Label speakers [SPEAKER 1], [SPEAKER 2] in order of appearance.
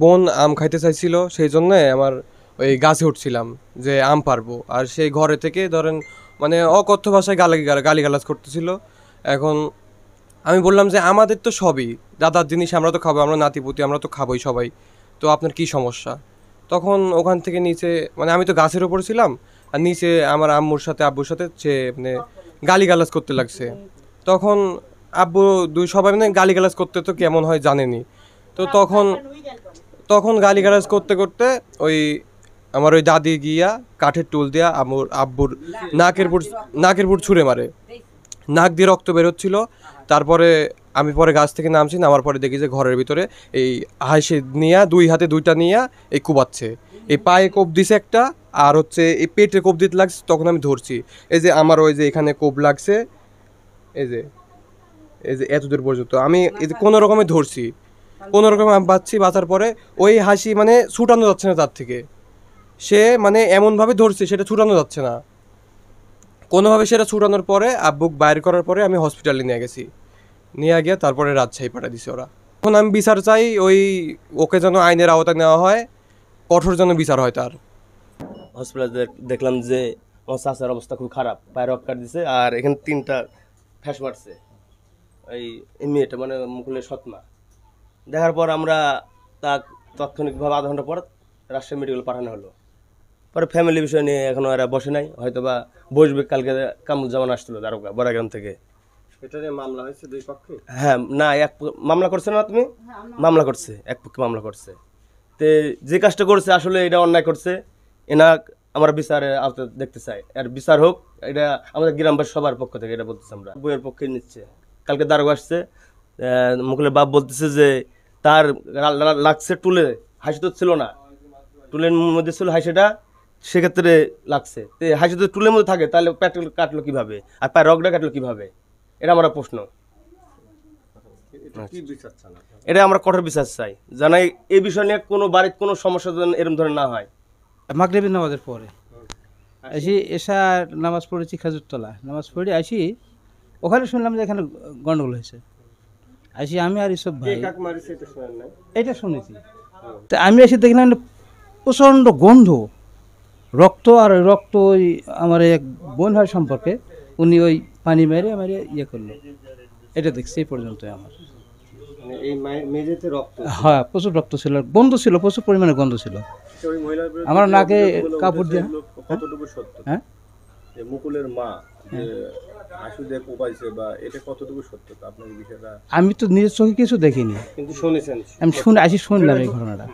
[SPEAKER 1] বোন আম খাইতে চাইছিল, সেই জন্য আমার ওই গাছে উঠছিলাম যে আম পারবো। আর সেই ঘরে থেকে ধরেন মানে অকথ্য ভাষায় গালিগালাজ করতেছিল। এখন আমি বললাম যে আমাদের তো সবই দাদার জিনিস, আমরা তো খাবো, আমরা নাতিপুতি, আমরা তো খাবোই সবাই, তো আপনার কি সমস্যা? তখন ওখান থেকে নিচে মানে আমি তো গাছের ওপর ছিলাম, আর নিচে আমার আব্বুর সাথে সে মানে গালিগালাজ করতে লাগছে। তখন আব্বু সবাই মানে গালিগালাজ করতে তো কেমন হয় জানেনি। তো তখন তখন গালিগালাজ করতে করতে ওই আমার ওই দাদি গিয়া কাঠের টুল দিয়া আব্বুর নাকের পুর ছুঁড়ে মারে। নাক দিয়ে রক্ত বেরোচ্ছিল। তারপরে আমি পরে গাছ থেকে নামছি, নামার পরে দেখি যে ঘরের ভিতরে এই হাসি নিয়া দুই হাতে দুইটা নিয়া এই কুবাচ্ছে। এই পায়ে কোপ দিছে একটা, আর হচ্ছে এই পেটে কোপ দিতে লাগছে। তখন আমি ধরছি, এই যে আমার ওই যে এখানে কোপ লাগছে, এই যে এতদূর পর্যন্ত আমি এই যে কোনো রকমে ধরছি, কোনো রকমে আমি বাঁচার পরে ওই হাসি মানে ছুটানো যাচ্ছে না তার থেকে। সে মানে এমনভাবে ধরছে সেটা ছুটানো যাচ্ছে না কোনোভাবে। সেটা ছুটানোর পরে আব্বুক বাইর করার পরে আমি হসপিটালে নিয়ে গেছি, নিয়ে গিয়ে তারপরে রাজশাহী পাঠিয়ে দিছে ওরা। এখন আমি বিচার চাই, ওকে যেন আইনের আওতায় নেওয়া হয়, কঠোর যেন বিচার হয় তার।
[SPEAKER 2] হসপিটালে দেখলাম যে আমার চাচার অবস্থা খুব খারাপ, পায়ে রক কাট দিছে আর এখানে 3টা ফ্যাস মারছে এই মেয়েটা মানে মুকুলের সৎমা। দেখার পর আমরা তা তাৎক্ষণিকভাবে আধা ঘন্টা পর রাজশাহী মেডিকেল পাঠানো হলো। পরে ফ্যামিলি বিষয় নিয়ে এখনো এরা বসে নাই, হয়তো বা বসবে। কালকে কামরুজ্জামান আসছিল দারোগা বড়াগ্রাম থেকে।
[SPEAKER 1] এটা নিয়ে মামলা হয়েছে দুই পক্ষে?
[SPEAKER 2] হ্যাঁ, না এক মামলা করছে না তুমি? মামলা করছে, এক পক্ষে মামলা করছে। তে যে কাজটা করছে আসলে এটা অন্যায় করছে। এনা আমরা বিচারের আওতায় দেখতে চাই, আর বিচার হোক। এটা আমাদের গ্রামবাসী সবার পক্ষ থেকে এটা বলতেছি আমরা, বইয়ের পক্ষে নিচ্ছে। কালকে দারোগা আসছে, মুকুলের বাপ বলতেছে যে তার লাগছে টুলে, হাসি তো ছিল না, টুলের মধ্যে ছিল হাসিটা, সেক্ষেত্রে লাগছে। হাসি তো টুলের মধ্যে থাকে, তাহলে পেট কাটলো কিভাবে আর পায়ে রগটা কাটলো কিভাবে? এটা আমার প্রশ্ন। এটা আমরা কঠোর বিচার চাই, জানাই এই বিষয় নিয়ে কোনো বাড়ির কোনো সমস্যা যেন এরকম ধরনের না হয়।
[SPEAKER 3] মাগরিবের নামাজের পরে আসি, এসা নামাজ পড়েছি খেজুরতলা, নামাজ পড়ে আসি, ওখানে শুনলাম যে এখানে গন্ডগোল হয়েছে। আসি আমি আর এসব ভাই, এটা শুনেছি। তা আমি এসে দেখলাম প্রচণ্ড গন্ধ, রক্ত। আর ওই রক্ত ওই আমার এক বোন হয় সম্পর্কে, উনি ওই পানি মেরে মেরে ইয়ে করলো। এটা দেখছি এই পর্যন্ত আমার। হ্যাঁ, প্রচুর রক্ত ছিল, গন্ধ ছিল, প্রচুর পরিমাণে গন্ধ ছিল। আমার নাকে কাপড় দিয়ে।
[SPEAKER 4] কতটুকু সত্য?
[SPEAKER 3] হ্যাঁ,
[SPEAKER 4] মুকুলের মা আশুদে কোপাইছে বা এটা কতটুকু সত্য আপনার বিষয়টা?
[SPEAKER 3] আমি তো নিজের চোখে কিছু দেখিনি,
[SPEAKER 2] কিন্তু শুনেছেন?
[SPEAKER 3] আমি শুনলাম এই ঘটনাটা।